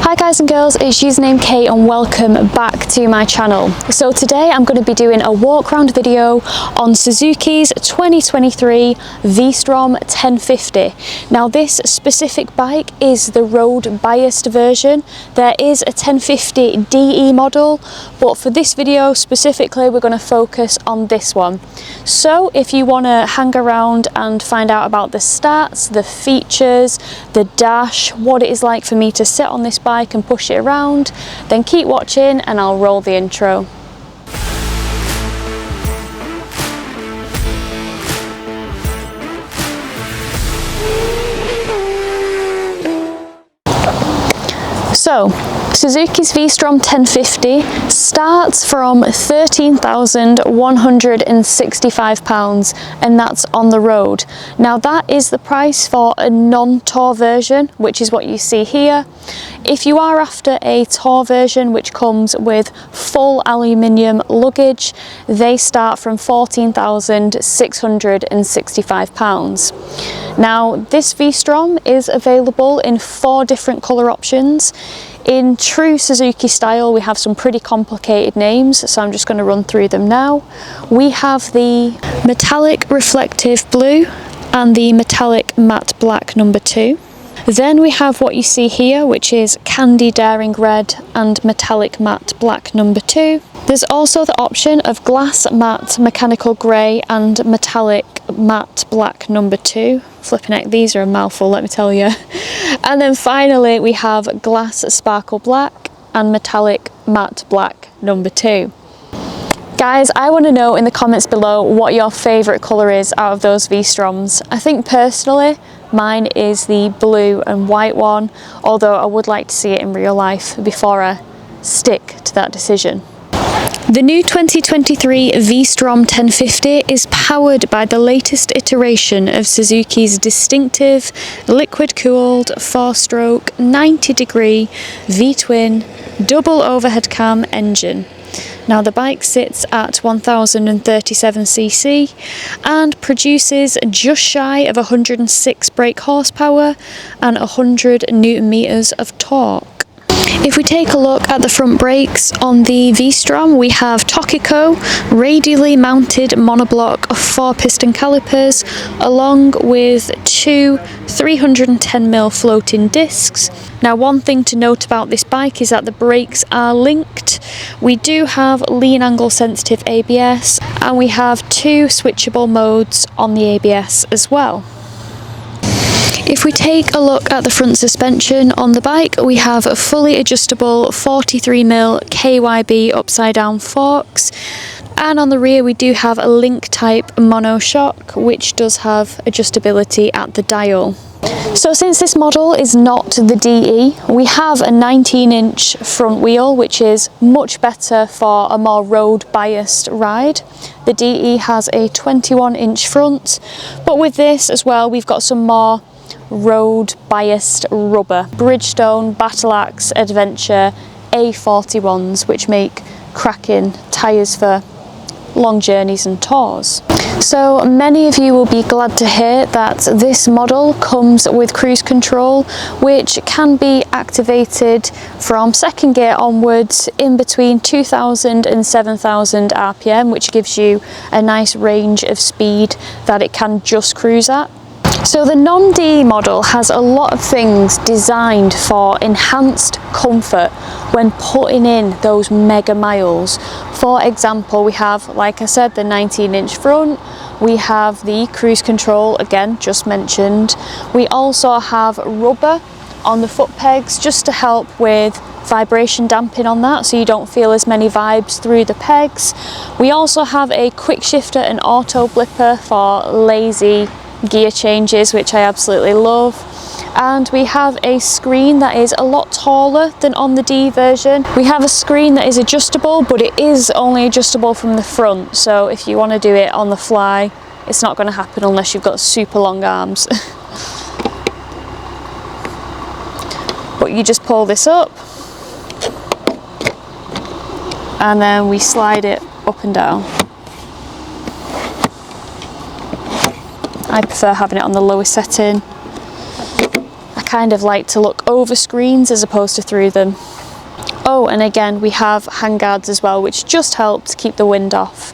Hi guys and girls, it's Usernamekate and welcome back to my channel. So today I'm going to be doing a walk around video on Suzuki's 2023 V-Strom 1050. Now this specific bike is the road biased version. There is a 1050 DE model, but for this video specifically we're going to focus on this one. So if you want to hang around and find out about the stats, the features, the dash, what it is like for me to sit on this bike and push it around, then keep watching and I'll roll the intro. So, Suzuki's V-Strom 1050 starts from £13,165 and that's on the road. Now that is the price for a non-tour version, which is what you see here. If you are after a tour version which comes with full aluminium luggage, they start from £14,665. Now this V-Strom is available in 4 different colour options. In true Suzuki style, we have some pretty complicated names, so I'm just going to run through them now. We have the metallic reflective blue and the metallic matte black number 2. Then we have what you see here, which is candy daring red and metallic matte black number 2. There's also the option of glass matte mechanical grey and metallic matte black number 2. Flipping heck, these are a mouthful, let me tell you. And then finally we have glass sparkle black and metallic matte black number 2. Guys, I want to know in the comments below what your favourite colour is out of those V-Stroms. I think personally mine is the blue and white one, although I would like to see it in real life before I stick to that decision. The new 2023 V-Strom 1050 is powered by the latest iteration of Suzuki's distinctive liquid-cooled 4-stroke 90-degree V-twin double overhead cam engine. Now the bike sits at 1037cc and produces just shy of 106 brake horsepower and 100 Newton meters of torque. If we take a look at the front brakes on the V-Strom, we have Tokico radially mounted monoblock 4-piston calipers along with 2 310mm floating discs. Now one thing to note about this bike is that the brakes are linked. We do have lean angle sensitive ABS and we have 2 switchable modes on the ABS as well. If we take a look at the front suspension on the bike, we have a fully adjustable 43mm KYB upside down forks, and on the rear we do have a link type monoshock which does have adjustability at the dial. So since this model is not the DE, we have a 19-inch front wheel which is much better for a more road biased ride. The DE has a 21-inch front, but with this as well we've got some more road biased rubber Bridgestone Battle Axe Adventure A41s which make cracking tyres for long journeys and tours. So many of you will be glad to hear that this model comes with cruise control which can be activated from 2nd gear onwards in between 2000 and 7000 RPM, which gives you a nice range of speed that it can just cruise at. So the non-DE model has a lot of things designed for enhanced comfort when putting in those mega miles. For example, we have, like I said, the 19-inch front, we have the cruise control, again, just mentioned. We also have rubber on the foot pegs just to help with vibration damping on that so you don't feel as many vibes through the pegs. We also have a quick shifter and auto blipper for lazy gear changes, which I absolutely love, and we have a screen that is a lot taller than on the D version. We have a screen that is adjustable, but it is only adjustable from the front, so if you want to do it on the fly it's not going to happen unless you've got super long arms. But you just pull this up and then we slide it up and down. I prefer having it on the lowest setting. I kind of like to look over screens as opposed to through them. Oh, and again we have handguards as well, which just help to keep the wind off.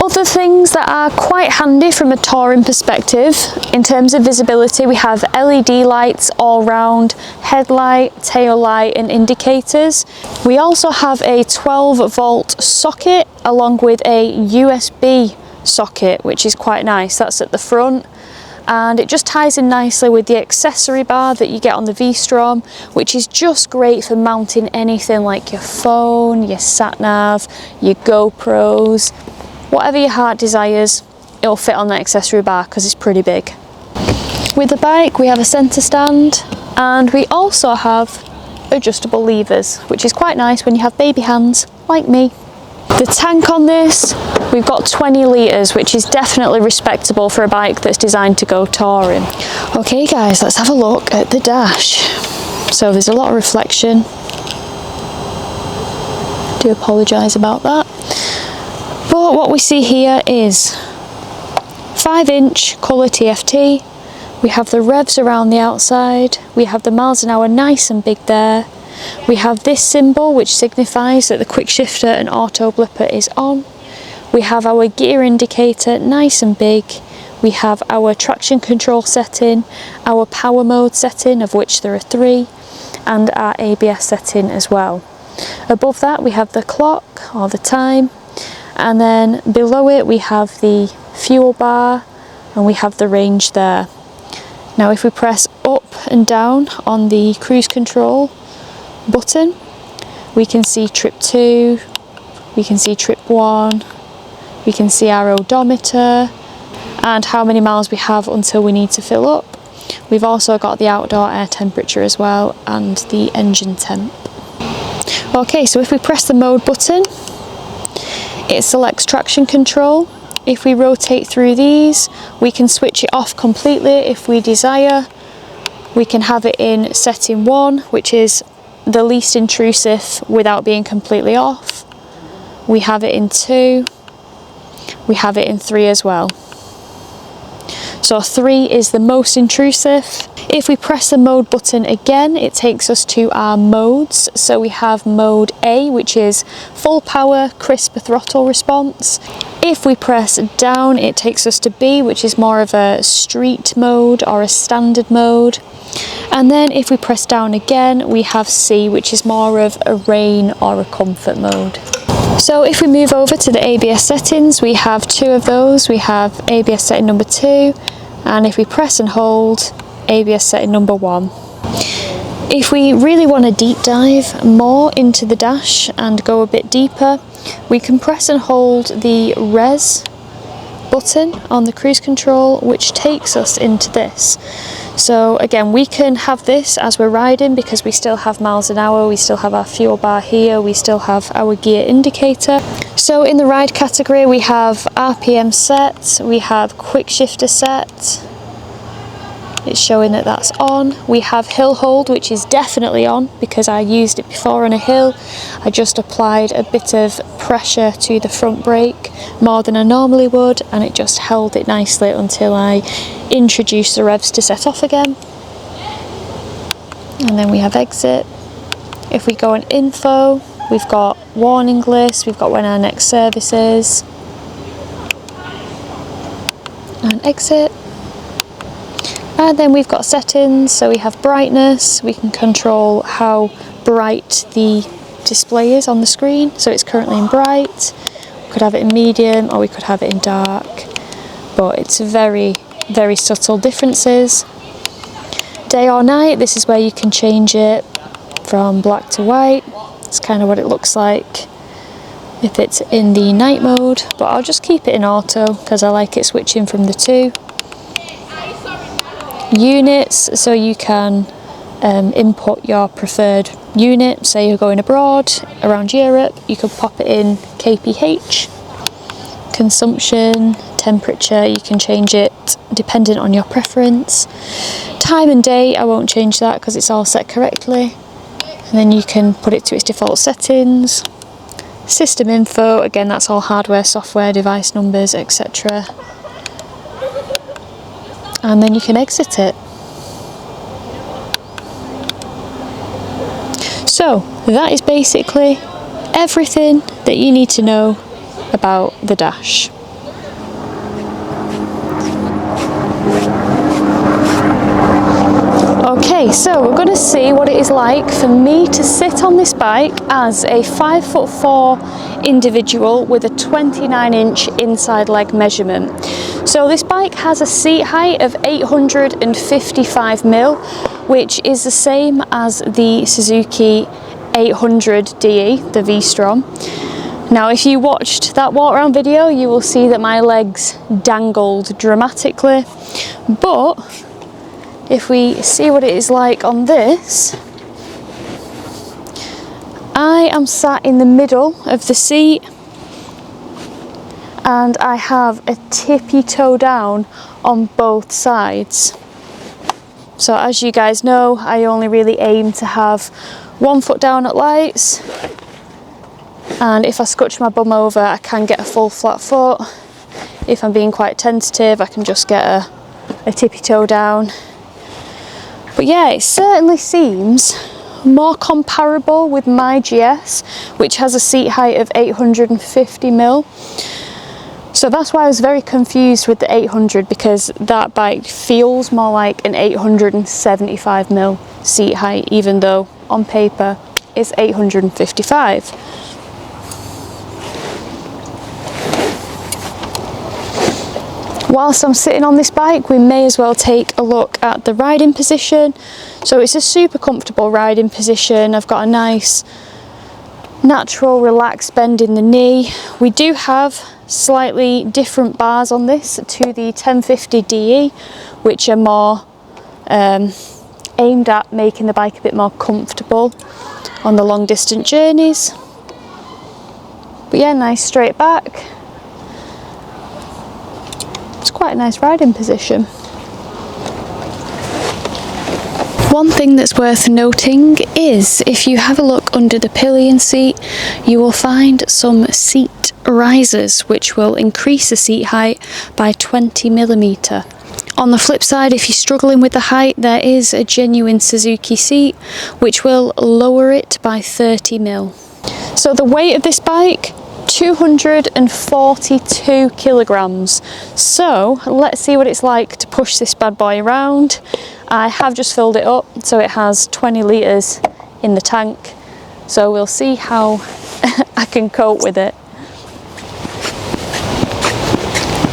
Other things that are quite handy from a touring perspective, in terms of visibility, we have LED lights all round, headlight, tail light and indicators. We also have a 12-volt socket along with a USB socket, which is quite nice. That's at the front, and it just ties in nicely with the accessory bar that you get on the V-Strom, which is just great for mounting anything like your phone, your sat-nav, your GoPros. Whatever your heart desires, it'll fit on that accessory bar because it's pretty big. With the bike we have a centre stand, and we also have adjustable levers, which is quite nice when you have baby hands like me. The tank on this, we've got 20 litres, which is definitely respectable for a bike that's designed to go touring. Okay guys, let's have a look at the dash. So there's a lot of reflection. I do apologise about that. But what we see here is 5-inch colour TFT, we have the revs around the outside, we have the miles an hour nice and big there, we have this symbol which signifies that the quick shifter and auto blipper is on, we have our gear indicator nice and big, we have our traction control setting, our power mode setting, of which there are 3, and our ABS setting as well. Above that we have the clock or the time, and then below it we have the fuel bar and we have the range there. Now if we press up and down on the cruise control button, we can see trip 2, we can see trip 1, we can see our odometer and how many miles we have until we need to fill up. We've also got the outdoor air temperature as well and the engine temp. Okay, so if we press the mode button, it selects traction control. If we rotate through these, we can switch it off completely if we desire. We can have it in setting 1, which is the least intrusive without being completely off. We have it in 2. We have it in 3 as well. So 3 is the most intrusive. If we press the mode button again, it takes us to our modes. So we have mode A, which is full power, crisp throttle response. If we press down, it takes us to B, which is more of a street mode or a standard mode. And then if we press down again, we have C, which is more of a rain or a comfort mode. So if we move over to the ABS settings, we have 2 of those. We have ABS setting number 2, and if we press and hold, ABS setting number 1. If we really want to deep dive more into the dash and go a bit deeper, we can press and hold the res button on the cruise control, which takes us into this. So again, we can have this as we're riding because we still have miles an hour, we still have our fuel bar here, we still have our gear indicator. So in the ride category we have RPM set, we have quick shifter set, it's showing that that's on. We have hill hold, which is definitely on because I used it before on a hill. I just applied a bit of pressure to the front brake, more than I normally would, and it just held it nicely until I introduced the revs to set off again. And then we have exit. If we go on info, we've got warning list, we've got when our next service is, and exit. And then we've got settings, so we have brightness, we can control how bright the display is on the screen, so it's currently in bright. We could have it in medium or we could have it in dark, but it's very subtle differences. Day or night, this is where you can change it from black to white. It's kind of what it looks like if it's in the night mode, but I'll just keep it in auto because I like it switching from the 2. Units, so you can input your preferred unit. Say you're going abroad, around Europe, you could pop it in kph. Consumption, temperature, you can change it dependent on your preference. Time and date, I won't change that because it's all set correctly. And then you can put it to its default settings. System info, again that's all hardware, software, device numbers, etc. And then you can exit it. So that is basically everything that you need to know about the Dash. Okay, so we're going to see what it is like for me to sit on this bike as a 5'4" individual with a 29-inch inside leg measurement. So this bike has a seat height of 855mm, which is the same as the Suzuki 800DE, the V-Strom. Now if you watched that walk around video, you will see that my legs dangled dramatically, but if we see what it is like on this, I am sat in the middle of the seat and I have a tippy toe down on both sides. So as you guys know, I only really aim to have one foot down at lights, and if I scotch my bum over I can get a full flat foot. If I'm being quite tentative I can just get a tippy toe down. But yeah, it certainly seems more comparable with my GS, which has a seat height of 850mm. So that's why I was very confused with the 800, because that bike feels more like an 875mm seat height, even though on paper it's 855. Whilst I'm sitting on this bike, we may as well take a look at the riding position. So it's a super comfortable riding position. I've got a nice natural relaxed bend in the knee. We do have slightly different bars on this to the 1050DE, which are more aimed at making the bike a bit more comfortable on the long distance journeys. But yeah, nice straight back. It's quite a nice riding position. One thing that's worth noting is if you have a look under the pillion seat, you will find some seat risers which will increase the seat height by 20mm. On the flip side, if you're struggling with the height, there is a genuine Suzuki seat which will lower it by 30mm. So the weight of this bike, 242 kilograms. So let's see what it's like to push this bad boy around. I have just filled it up, so it has 20 litres in the tank. So we'll see how I can cope with it.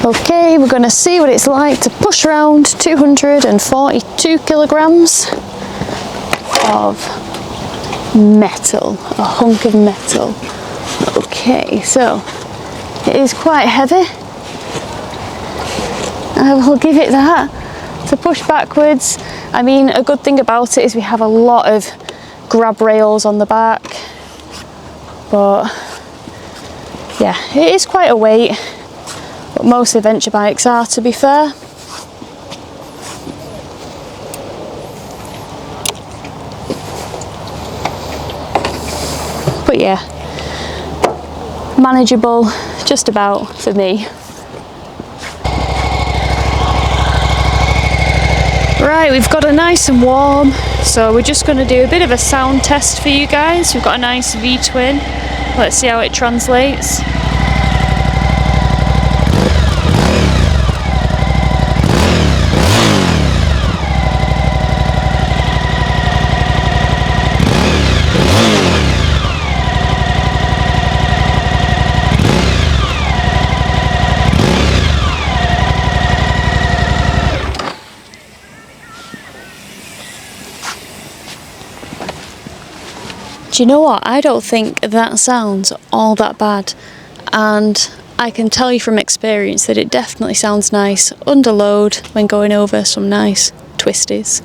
Okay, we're going to see what it's like to push around 242 kilograms of metal, a hunk of metal. Okay, so it is quite heavy. I will give it that. To push backwards, I mean, a good thing about it is we have a lot of grab rails on the back, but yeah, it is quite a weight, but most adventure bikes are, to be fair. But yeah, manageable just about for me. Right, we've got it nice and warm, so we're just going to do a bit of a sound test for you guys. We've got a nice V-twin. Let's see how it translates. Do you know what? I don't think that sounds all that bad, and I can tell you from experience that it definitely sounds nice under load when going over some nice twisties.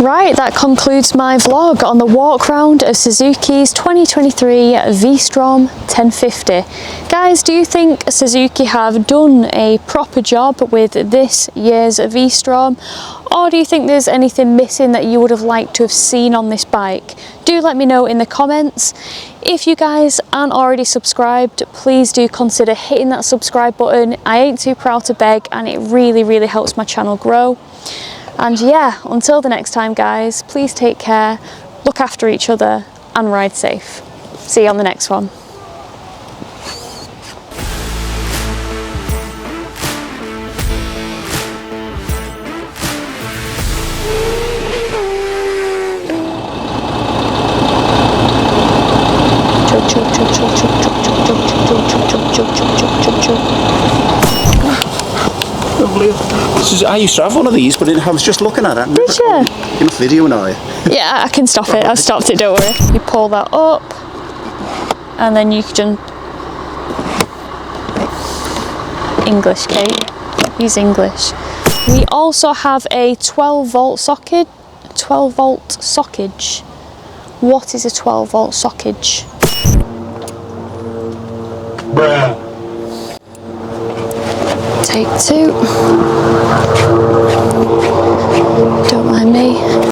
Right, that concludes my vlog on the walk round of Suzuki's 2023 V-Strom 1050. Guys, do you think Suzuki have done a proper job with this year's V-Strom, or do you think there's anything missing that you would have liked to have seen on this bike? Do let me know in the comments. If you guys aren't already subscribed, please do consider hitting that subscribe button. I ain't too proud to beg, and it really helps my channel grow. And yeah, until the next time guys, please take care, look after each other and ride safe. See you on the next one. I used to have one of these, but I was just looking at it. Did you? Enough video now. Yeah, I can stop it. I've stopped it, don't worry. You pull that up and then you can English, Kate. Use English. We also have a 12 volt socket. 12 volt sockage. What is a 12 volt sockage? Bruh. Take 2. Don't mind me.